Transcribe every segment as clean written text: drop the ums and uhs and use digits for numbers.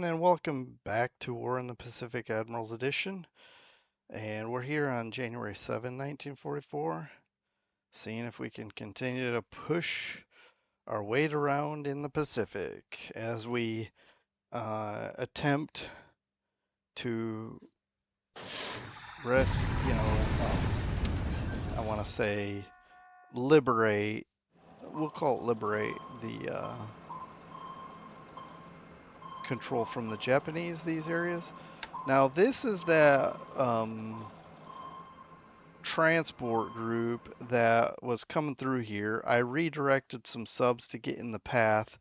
everyone, and welcome back to War in the Pacific Admirals Edition. And we're here on January 7, 1944, seeing if we can continue to push our weight around in the Pacific as we attempt to I want to say liberate, we'll call it liberate the control from the Japanese, these areas. Now, this is that transport group that was coming through here. I redirected some subs to get in the path.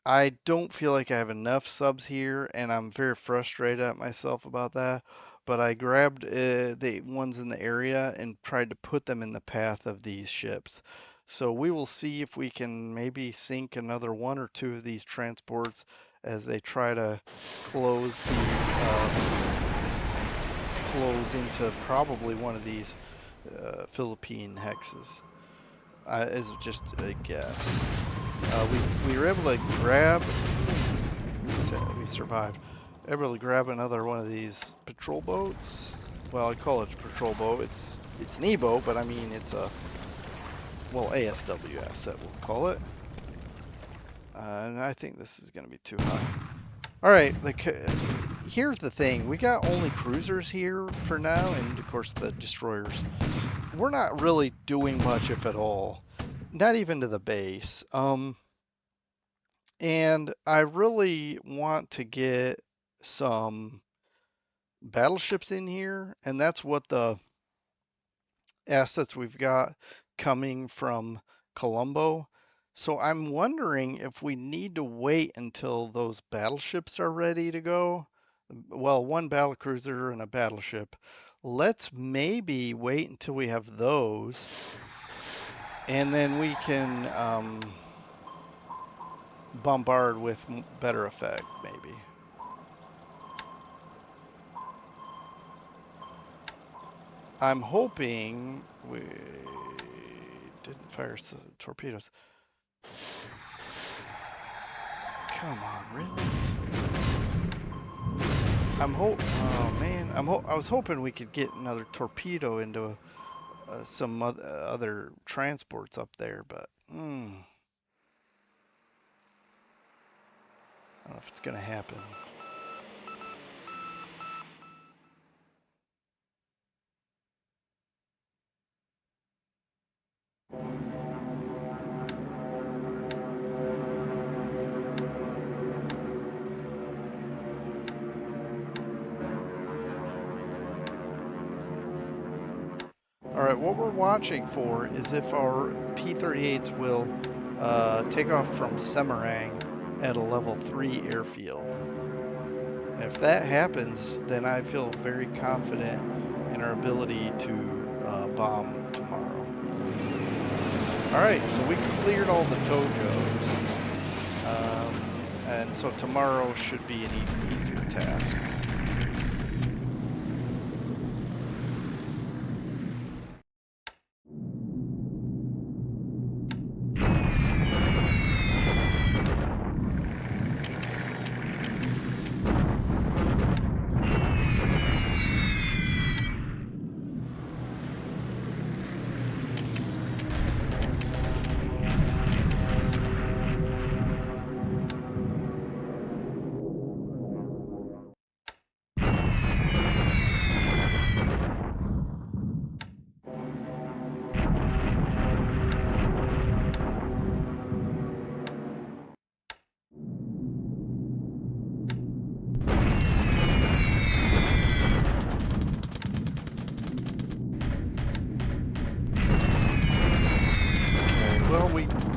I don't feel like I have enough subs here, and I'm very frustrated at myself about that. But I grabbed the ones in the area and tried to put them in the path of these ships. So we will see if we can maybe sink another one or two of these transports as they try to close into probably one of these Philippine hexes. Is just a guess. We were able to grab. We survived. Able to grab another one of these patrol boats. Well, I call it a patrol boat. It's an E-boat, but I mean it's a ASWS that we'll call it. And I think this is going to be too high. All right, here's the thing. We got only cruisers here for now, and of course the destroyers. We're not really doing much, if at all. Not even to the base. And I really want to get some battleships in here, and that's what the assets we've got coming from Colombo. So I'm wondering if we need to wait until those battleships are ready to go. Well, one battlecruiser and a battleship. Let's maybe wait until we have those, and then we can bombard with better effect, maybe. I'm hoping we didn't fire torpedoes. Come on, really? Oh man, I was hoping we could get another torpedo into some other transports up there, but I don't know if it's gonna happen. All right, what we're watching for is if our P-38s will take off from Semarang at a level 3 airfield. If that happens, then I feel very confident in our ability to bomb tomorrow. All right, so we cleared all the Tojos, and so tomorrow should be an even easier task.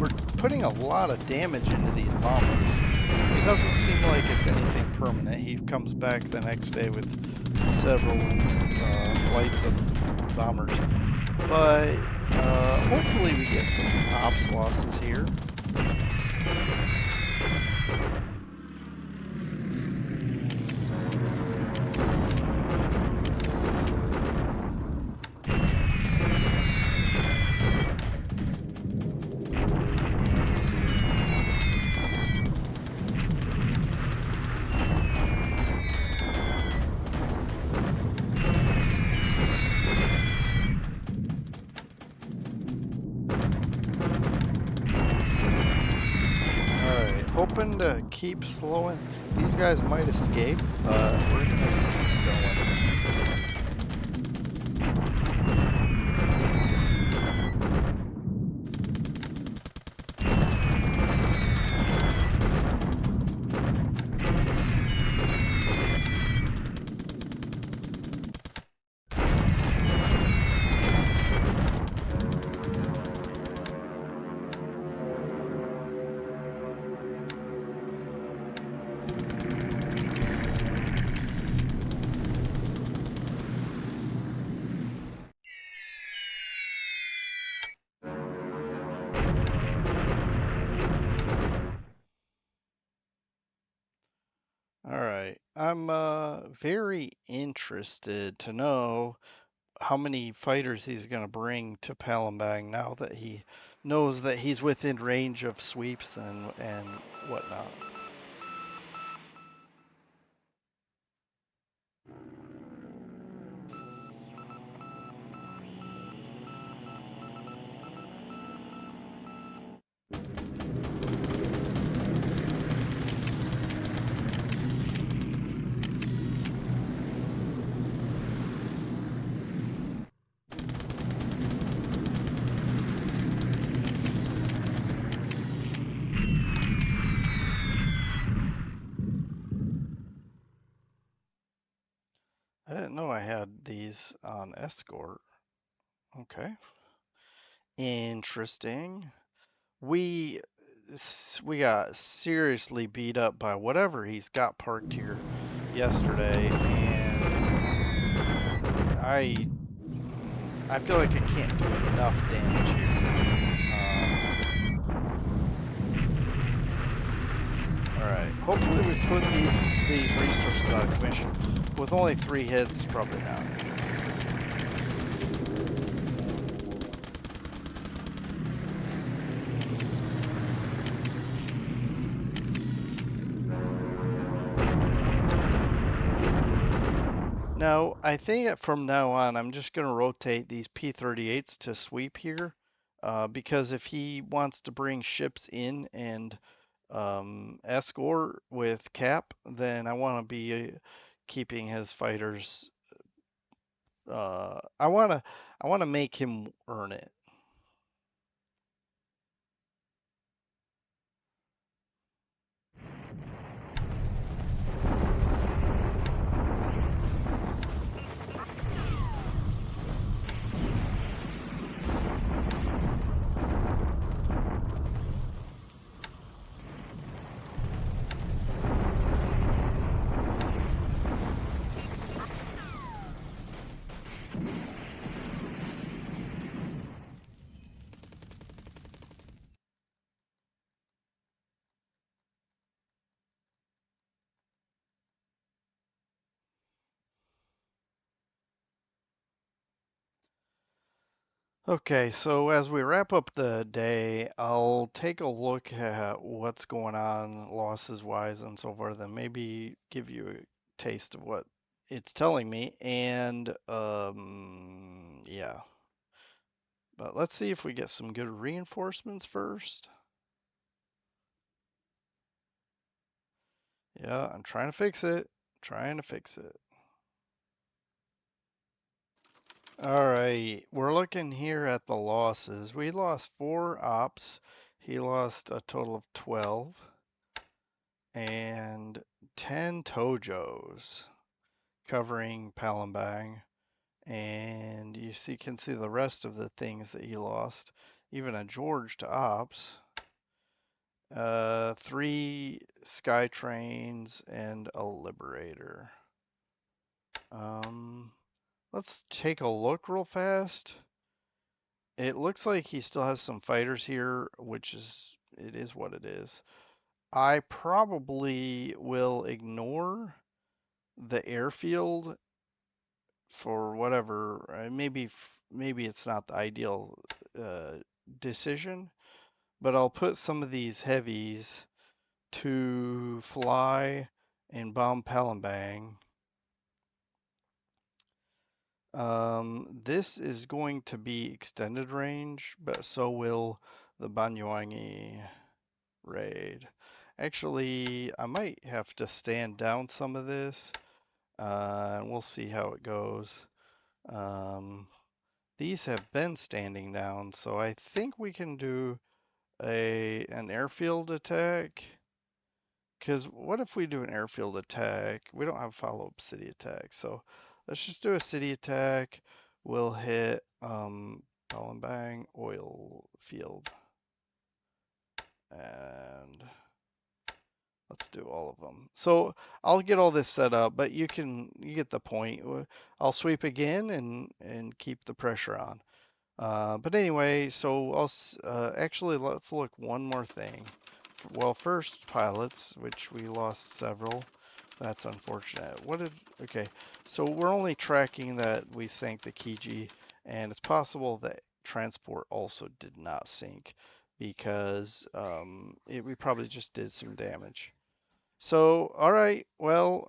We're putting a lot of damage into these bombers. It doesn't seem like it's anything permanent. He comes back the next day with several flights of bombers. But hopefully we get some ops losses here. keep slowing. These guys might escape, but we're gonna keep going. All right. I'm very interested to know how many fighters he's going to bring to Palembang now that he knows that he's within range of sweeps and whatnot. I didn't know I had these on escort. Okay. Interesting. We we got seriously beat up by whatever he's got parked here yesterday, and I feel like I can't do enough damage here. All right. Hopefully we put these resources out of commission. With only 3 hits, probably not. Now, I think from now on, I'm just going to rotate these P-38s to sweep here, because if he wants to bring ships in and escort with cap, then I want to be keeping his fighters. I want to make him earn it. Okay, so as we wrap up the day, I'll take a look at what's going on losses wise and so forth, and maybe give you a taste of what it's telling me. And yeah, but let's see if we get some good reinforcements first. Yeah, I'm trying to fix it. Trying to fix it. All right, we're looking here at the losses. We lost 4 ops. He lost a total of 12. And 10 Tojos covering Palembang. And can see the rest of the things that he lost. Even a George to Ops. 3 Sky Trains and a Liberator. Let's take a look real fast. It looks like he still has some fighters here, it is what it is. I probably will ignore the airfield for whatever. Maybe it's not the ideal uh, decision, but I'll put some of these heavies to fly and bomb Palembang. This is going to be extended range, but so will the Banyuwangi raid. Actually, I might have to stand down some of this, and we'll see how it goes. Um, these have been standing down, so I think we can do an airfield attack. Because what if we do an airfield attack? We don't have follow-up city attack, so let's just do a city attack. We'll hit ball and bang oil field, and let's do all of them. So I'll get all this set up, but you get the point. I'll sweep again and keep the pressure on. But anyway, so actually let's look one more thing. Well, first pilots, which we lost several. That's unfortunate. Okay, so we're only tracking that we sank the Kiji, and it's possible that transport also did not sink because we probably just did some damage. So, all right, well,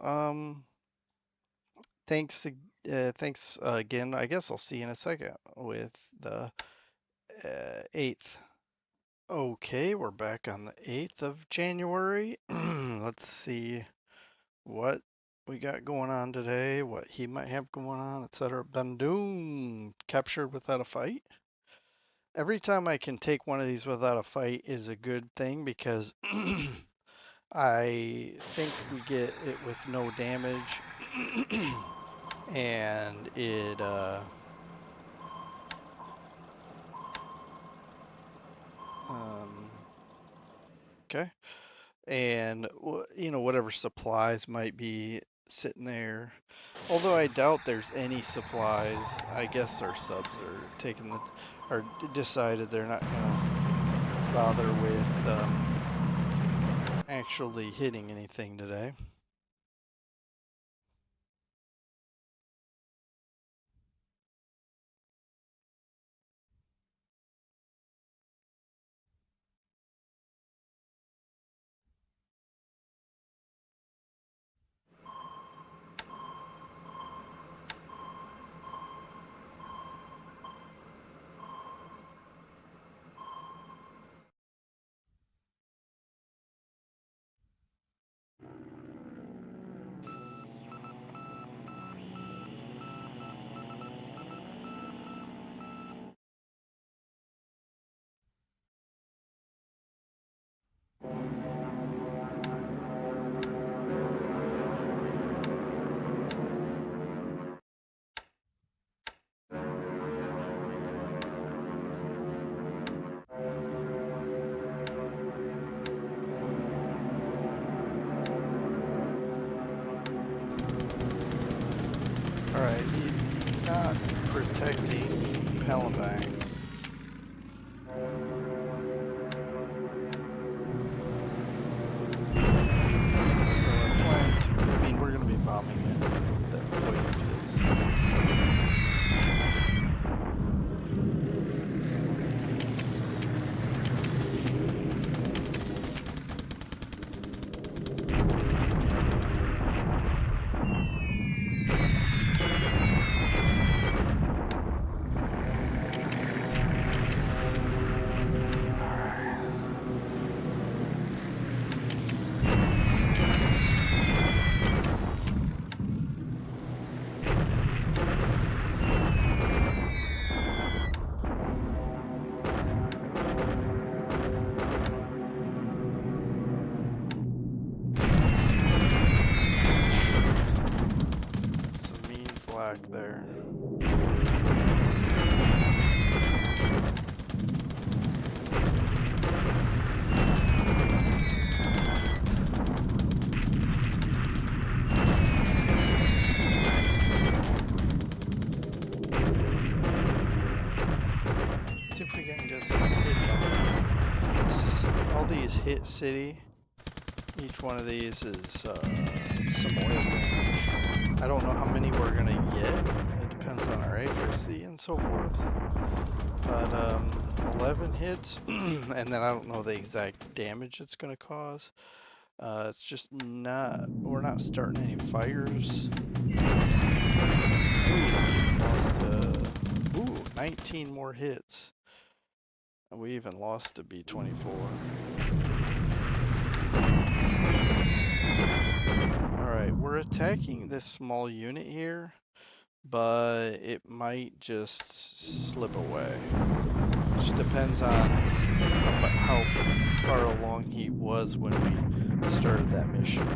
thanks again. I guess I'll see you in a second with the 8th. Okay, we're back on the 8th of January. Let's see what we got going on today, what he might have going on, etc. Bandung captured without a fight. Every time I can take one of these without a fight is a good thing because I think we get it with no damage and it okay, and whatever supplies might be sitting there. Although I doubt there's any supplies. I guess our subs are decided they're not gonna bother with actually hitting anything today. Alright, he's not protecting Palembang. So I plan to, we're going to be bombing it, the oil fields. There. See if we can get some hits on it. All these hit city. Each one of these is some oil damage. I don't know how many we're gonna get. It depends on our accuracy and so forth. But 11 hits, and then I don't know the exact damage it's gonna cause. It's just we're not starting any fires. Ooh, 19 more hits. We even lost to B-24. Alright, we're attacking this small unit here, but it might just slip away. Just depends on how far along he was when we started that mission.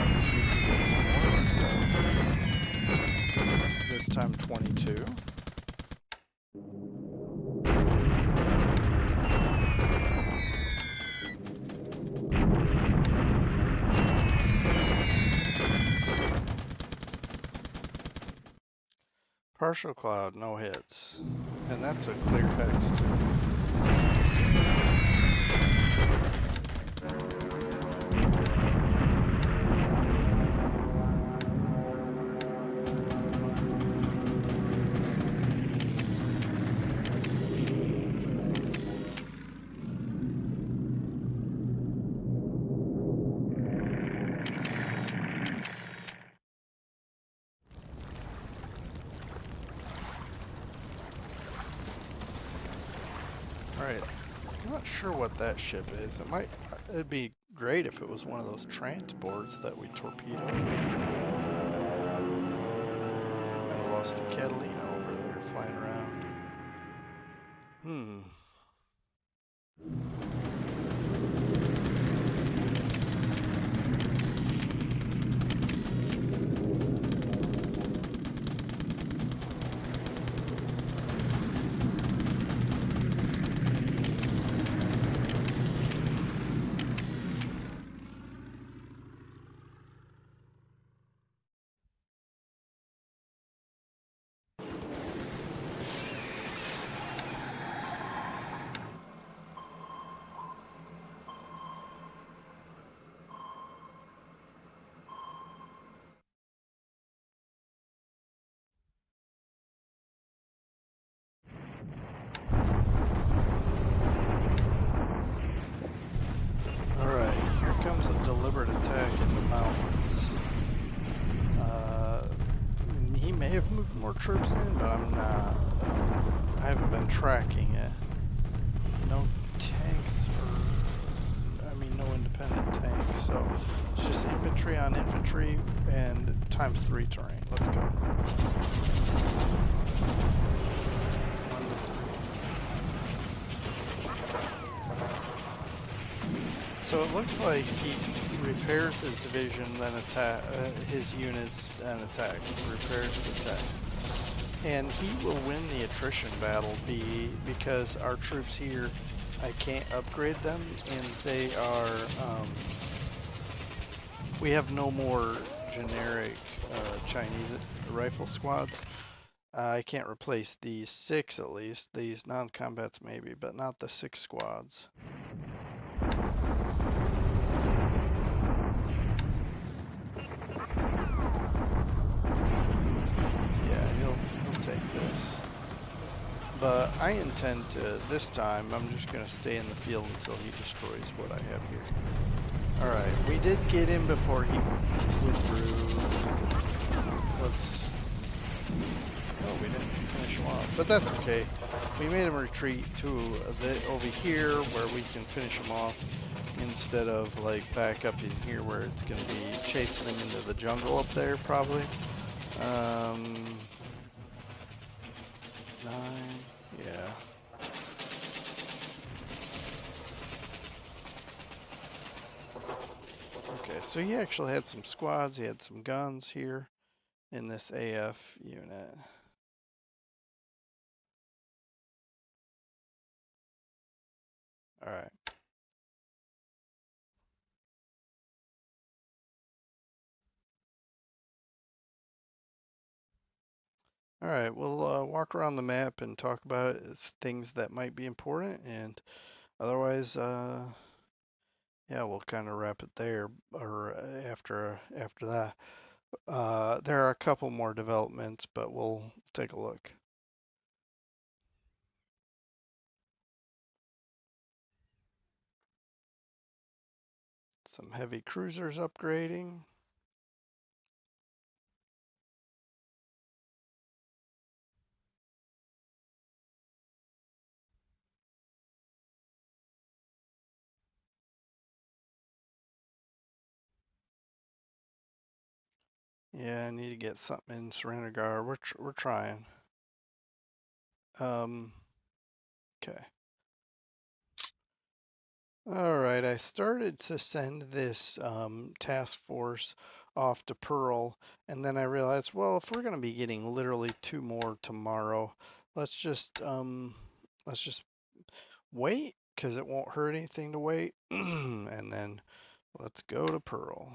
Let's see if we get some more. Let's go. This time 22. Partial cloud, no hits. And that's a clear hex too. Alright, I'm not sure what that ship is. It'd be great if it was one of those transports that we torpedoed. Might have lost a Catalina over there flying around. Alright, here comes a deliberate attack in the mountains. He may have moved more troops in, but I'm not. I haven't been tracking it. No tanks no independent tanks, so it's just infantry on infantry and ×3 terrain. Let's go. 1 to 3. So it looks like he repairs his division, then attack his units, and attacks. Repairs, attacks. And he will win the attrition battle because our troops here, I can't upgrade them, and they are, we have no more generic Chinese rifle squads. I can't replace these 6 at least, these non-combats maybe, but not the 6 squads. Yeah, he'll take this. But I intend to, this time, I'm just going to stay in the field until he destroys what I have here. Alright, we did get him before he withdrew. Oh, we didn't finish him off. But that's okay. We made him retreat to over here where we can finish him off instead of like back up in here where it's going to be chasing him into the jungle up there probably. 9, yeah. Okay, so he actually had some squads, he had some guns here in this AF unit. Alright. Alright, we'll walk around the map and talk about it as things that might be important, and otherwise, yeah, we'll kind of wrap it there, or after that. There are a couple more developments, but we'll take a look. Some heavy cruisers upgrading. Yeah, I need to get something in surrender guard. We're trying. Okay. All right, I started to send this task force off to Pearl, and then I realized, well, if we're going to be getting literally 2 more tomorrow, let's just um, let's just wait because it won't hurt anything to wait, and then let's go to Pearl.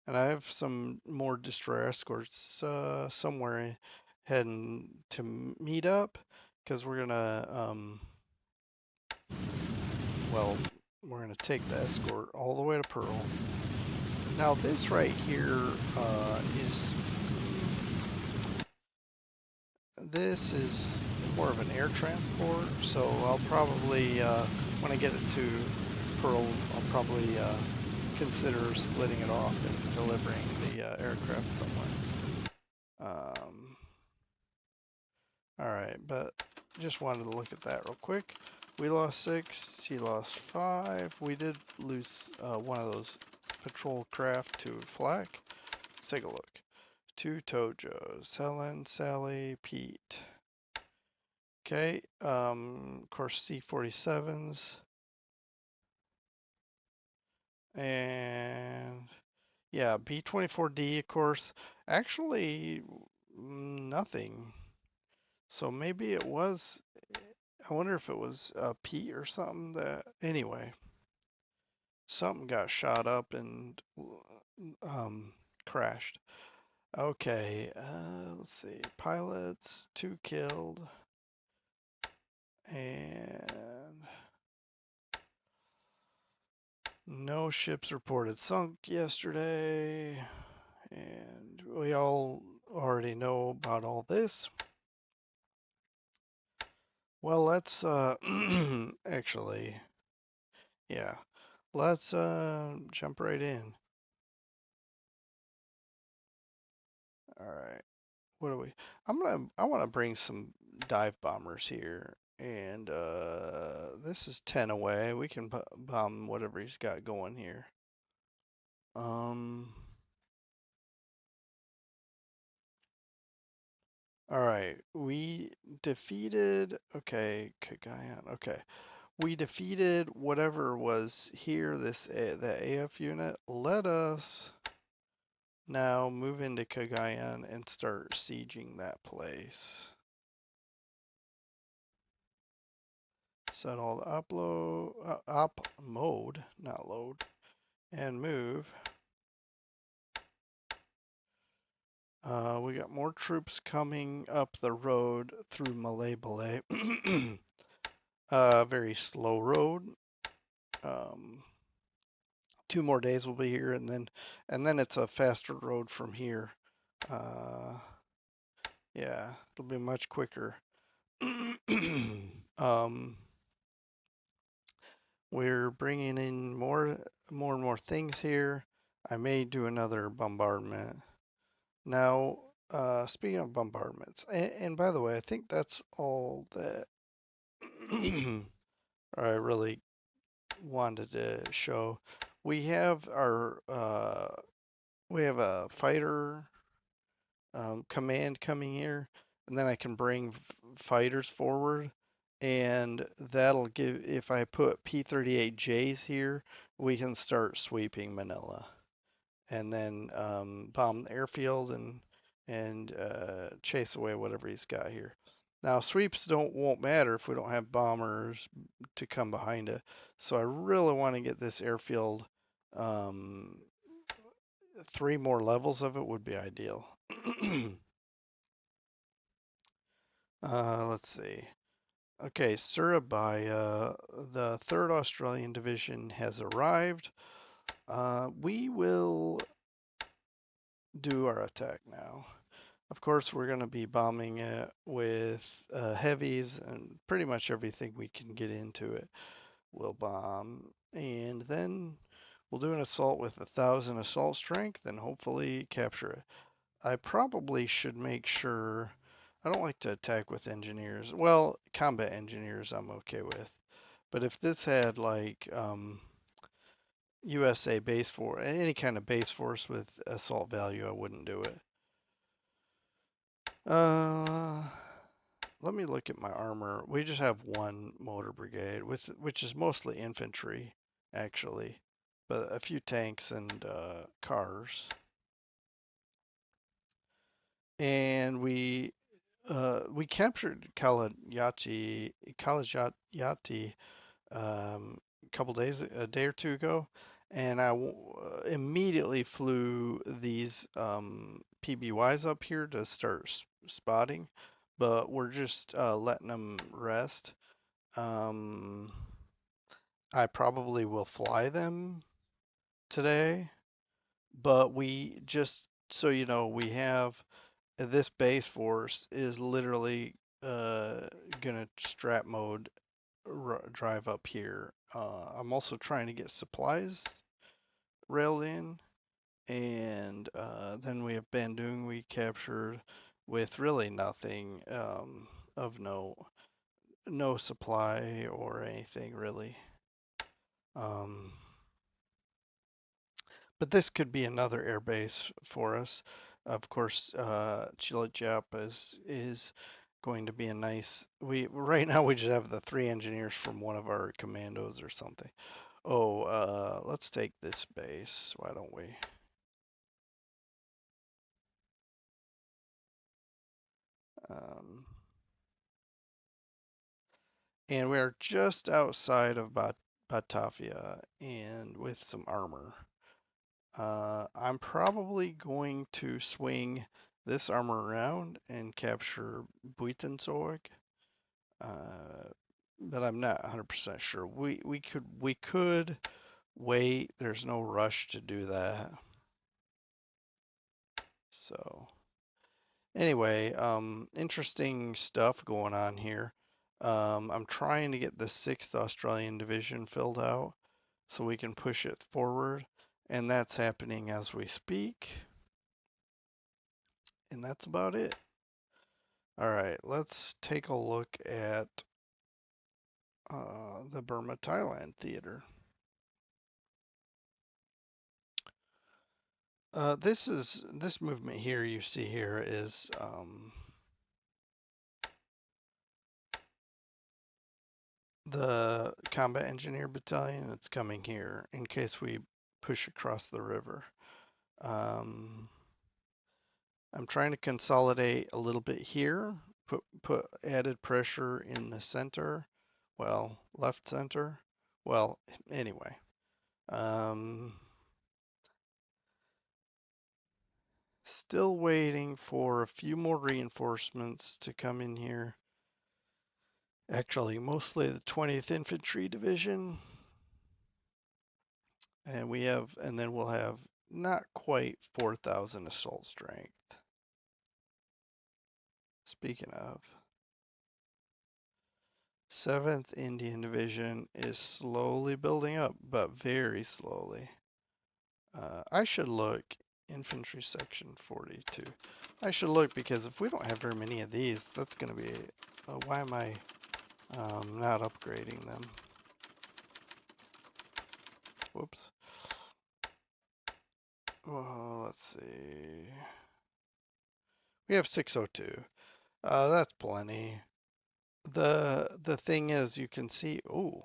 And I have some more destroyer escorts somewhere heading to meet up because we're gonna well, we're going to take the escort all the way to Pearl. Now this right here this is more of an air transport, so I'll probably, when I get it to Pearl, I'll probably consider splitting it off and delivering the aircraft somewhere. Um, all right, but just wanted to look at that real quick. We lost 6, he lost 5. We did lose one of those patrol craft to flak. Let's take a look. 2 Tojos, Helen, Sally, Pete. Okay, of course C-47s. And yeah, B-24D, of course. Actually, nothing. So maybe it was, I wonder if it was Pete or something that, anyway, something got shot up and crashed. Okay, let's see. Pilots, 2 killed. And no ships reported sunk yesterday. And we all already know about all this. Well, let's actually, yeah, let's jump right in. All right. What do we? I want to bring some dive bombers here. And this is 10 away. We can bomb whatever he's got going here. Um, all right. We defeated, okay, Kagayan. Okay. We defeated whatever was here, the AF unit. Let us now move into Cagayan and start sieging that place. Set all the up mode, not load, and move. We got more troops coming up the road through Malay. Very slow road. 2 more days we'll be here, and then it's a faster road from here. Yeah, it'll be much quicker. um, we're bringing in more and more things here. I may do another bombardment. Now, speaking of bombardments, and by the way, I think that's all that I really wanted to show. We have we have a fighter command coming here, and then I can bring fighters forward, and that'll give, if I put P-38Js here, we can start sweeping Manila, and then bomb the airfield and chase away whatever he's got here. Now sweeps won't matter if we don't have bombers to come behind it. So I really want to get this airfield. 3 more levels of it would be ideal. Let's see. Okay, Surabaya, the 3rd Australian Division has arrived. We will do our attack now. Of course, we're going to be bombing it with heavies and pretty much everything we can get into it. We'll bomb, and then we'll do an assault with 1,000 assault strength and hopefully capture it. I probably should make sure. I don't like to attack with engineers. Well, combat engineers I'm okay with. But if this had like USA base force, any kind of base force with assault value, I wouldn't do it. Uh, Let me look at my armor. We just have one motor brigade, which is mostly infantry, actually, but a few tanks and cars. And we captured Kalajati a couple days, a day or two ago, and immediately flew these PBYs up here to start spotting, but we're just letting them rest. Um, I probably will fly them today, but we just so you know, we have this base force is literally gonna strap mode drive up here. I'm also trying to get supplies railed in, and then we have Bandung we captured with really nothing of no supply or anything really. Um, but this could be another air base for us. Of course, Chilajap is going to be a nice. We right now we just have the 3 engineers from one of our commandos or something. Oh, let's take this base. Why don't we? Um, and we are just outside of Batavia and with some armor. I'm probably going to swing this armor around and capture Buitenzorg, uh, but I'm not 100% sure. We could wait. There's no rush to do that. So anyway, interesting stuff going on here. I'm trying to get the 6th Australian Division filled out so we can push it forward, and that's happening as we speak. And that's about it. All right, let's take a look at the Burma Thailand theater. This movement here you see here is the Combat Engineer Battalion. It's coming here in case we push across the river. Um, I'm trying to consolidate a little bit here, put added pressure in the center, well, left center. Well, anyway, still waiting for a few more reinforcements to come in here. Actually, mostly the 20th Infantry Division. And then we'll have not quite 4,000 assault strength. Speaking of, 7th Indian Division is slowly building up, but very slowly. I should look, Infantry Section 42. I should look because if we don't have very many of these, that's going to be, why am I not upgrading them? Whoops. Oh, let's see. We have 602. That's plenty. The thing is, you can see, oh,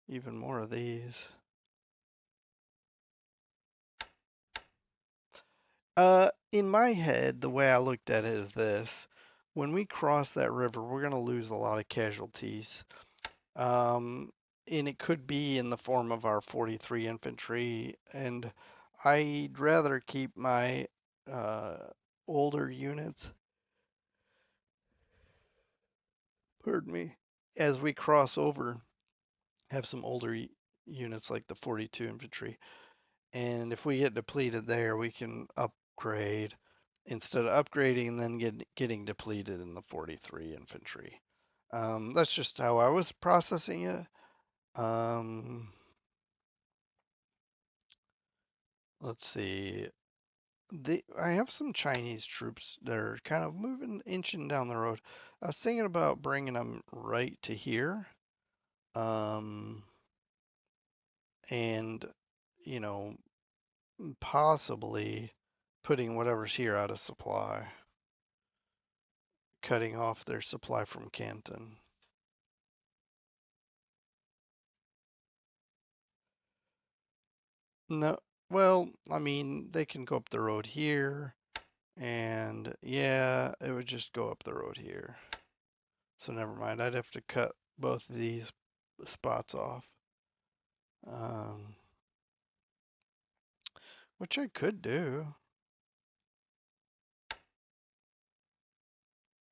even more of these. In my head, the way I looked at it is this. When we cross that river, we're going to lose a lot of casualties. And it could be in the form of our 43 infantry. And I'd rather keep my uh, older units, pardon me, as we cross over, have some older units like the 42 infantry. And if we get depleted there, we can upgrade instead of upgrading and then getting depleted in the 43 infantry. That's just how I was processing it. Let's see. I have some Chinese troops that are kind of inching down the road. I was thinking about bringing them right to here. Um, and, you know, possibly putting whatever's here out of supply, cutting off their supply from Canton. No, well, I mean, they can go up the road here, and yeah, it would just go up the road here. So never mind, I'd have to cut both of these spots off. Um, which I could do.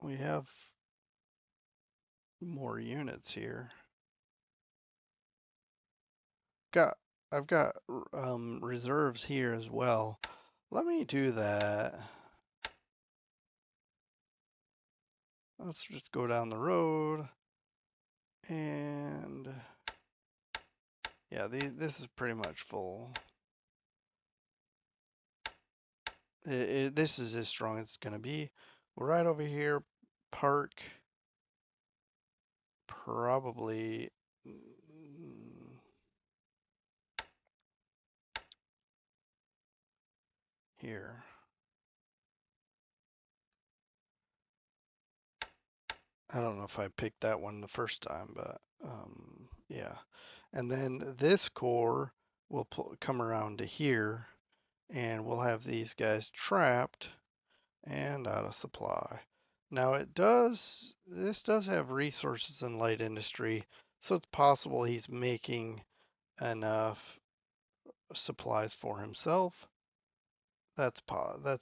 We have more units here. Got I've got reserves here as well. Let me do that. Let's just go down the road and yeah, this is pretty much full. This is as strong as it's gonna be. Right over here, park probably here. I don't know if I picked that one the first time, but yeah. And then this core will come around to here, and we'll have these guys trapped and out of supply. Now this does have resources in light industry, so it's possible he's making enough supplies for himself. That's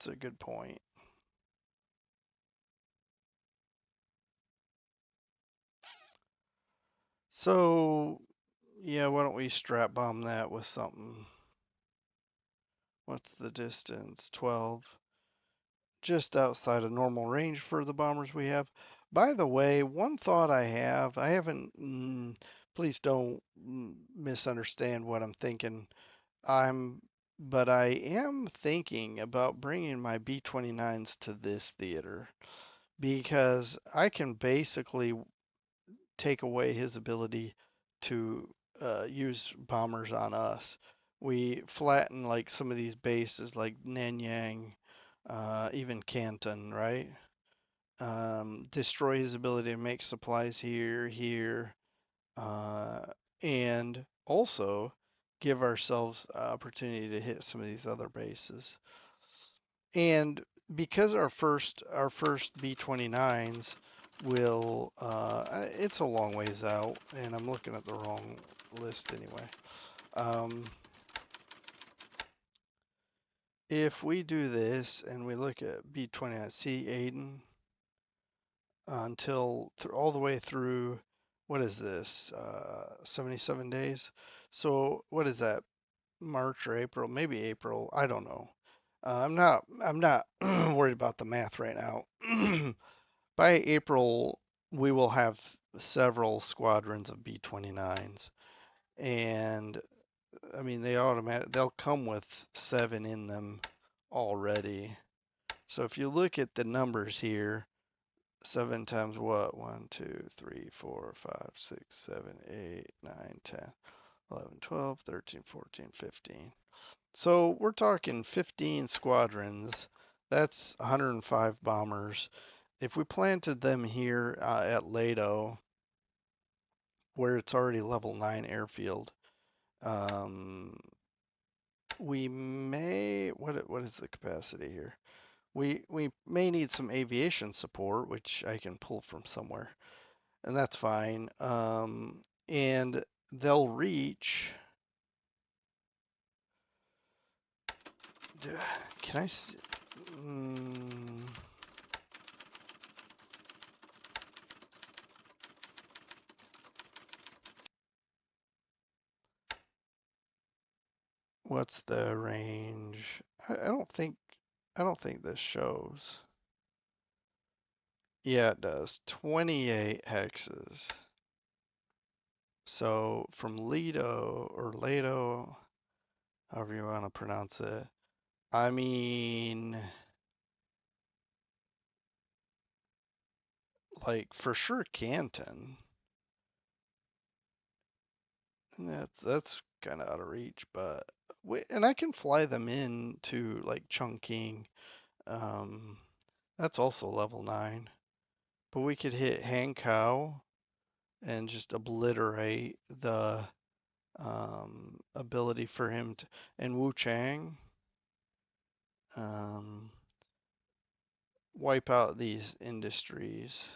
a good point. So yeah, why don't we strap bomb that with something? What's the distance? 12. Just outside of normal range for the bombers we have. By the way, one thought I haven't, please don't misunderstand what I'm thinking. I'm, but I am thinking about bringing my B-29s to this theater because I can basically take away his ability to use bombers on us. We flatten like some of these bases like Nanyang, even Canton, right? Destroy his ability to make supplies here, uh, and also give ourselves opportunity to hit some of these other bases. And because our first B-29s will it's a long ways out, and I'm looking at the wrong list anyway. Um, if we do this and we look at B-29, see Aiden until all the way through, what is this, 77 days? So what is that, March or April? Maybe April. I don't know. I'm not worried about the math right now. By April, we will have several squadrons of B-29s, and I mean they'll come with 7 in them already. So if you look at the numbers here, 7 times what? 1, 2, 3, 4, 5, 6, 7, 8, 9, 10, 11, 12, 13, 14, 15. So we're talking 15 squadrons. That's 105 bombers. If we planted them here at Lado, where it's already level 9 airfield, um, we may, what is the capacity here? We may need some aviation support, which I can pull from somewhere, and that's fine. And they'll reach. Can I? What's the range? I don't think this shows. Yeah, it does. 28 hexes. So from Lido or Lado, however you want to pronounce it. I mean, like for sure Canton. That's kind of out of reach, but and I can fly them in to like Chungking. Um, that's also level 9. But we could hit Hankow and just obliterate the ability for him to, and Wu Chang, um, wipe out these industries.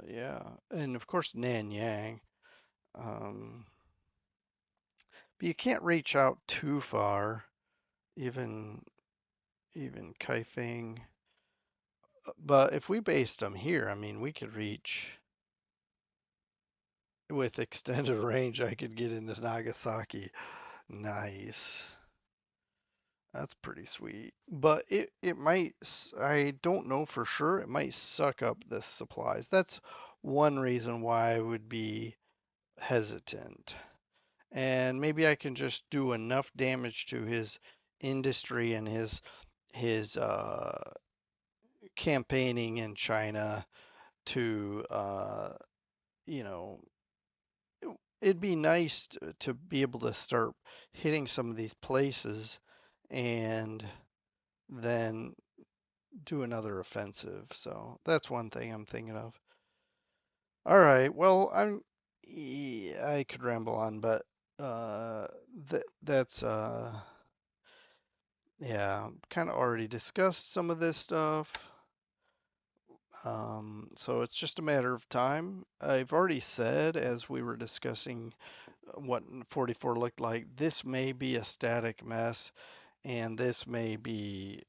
Yeah, and of course Nanyang. Um, but you can't reach out too far, even even Kaifeng. But if we based them here, I mean, we could reach with extended range. I could get into Nagasaki. Nice. That's pretty sweet. But it might, I don't know for sure, it might suck up the supplies. That's one reason why I would be hesitant. And maybe I can just do enough damage to his industry and his campaigning in China to you know, it'd be nice to be able to start hitting some of these places and then do another offensive. So that's one thing I'm thinking of. All right. Well, yeah, I could ramble on, but uh, that's yeah, kind of already discussed some of this stuff. So it's just a matter of time. I've already said, as we were discussing what 44 looked like, this may be a static mess, and this may be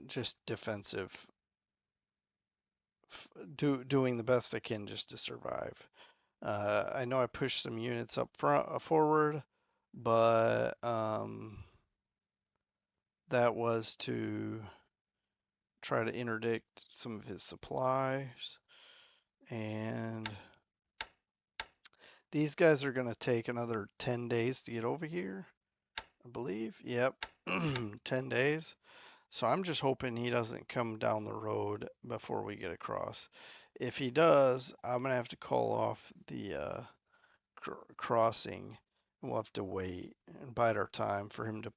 just defensive, doing the best I can just to survive. I know I pushed some units up front, forward, but that was to try to interdict some of his supplies. And these guys are going to take another 10 days to get over here, I believe. Yep, 10 days. So I'm just hoping he doesn't come down the road before we get across. If he does, I'm going to have to call off the crossing. We'll have to wait and bide our time for him to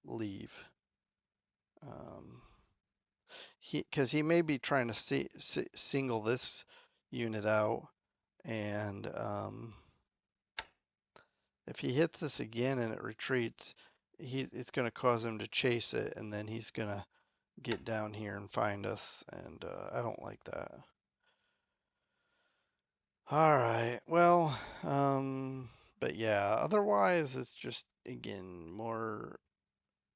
leave. Um, because he may be trying to single this unit out, and if he hits this again and it retreats, it's going to cause him to chase it, and then he's going to get down here and find us, and I don't like that. All right, well, but yeah, otherwise it's just again more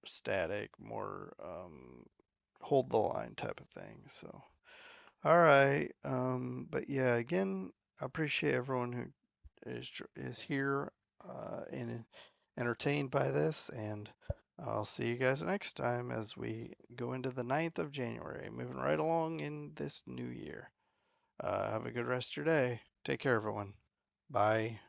static, more hold the line type of thing. So, all right, but yeah, again, I appreciate everyone who is here and entertained by this, and I'll see you guys next time as we go into the 9th of January, moving right along in this new year. Have a good rest of your day. Take care, everyone. Bye.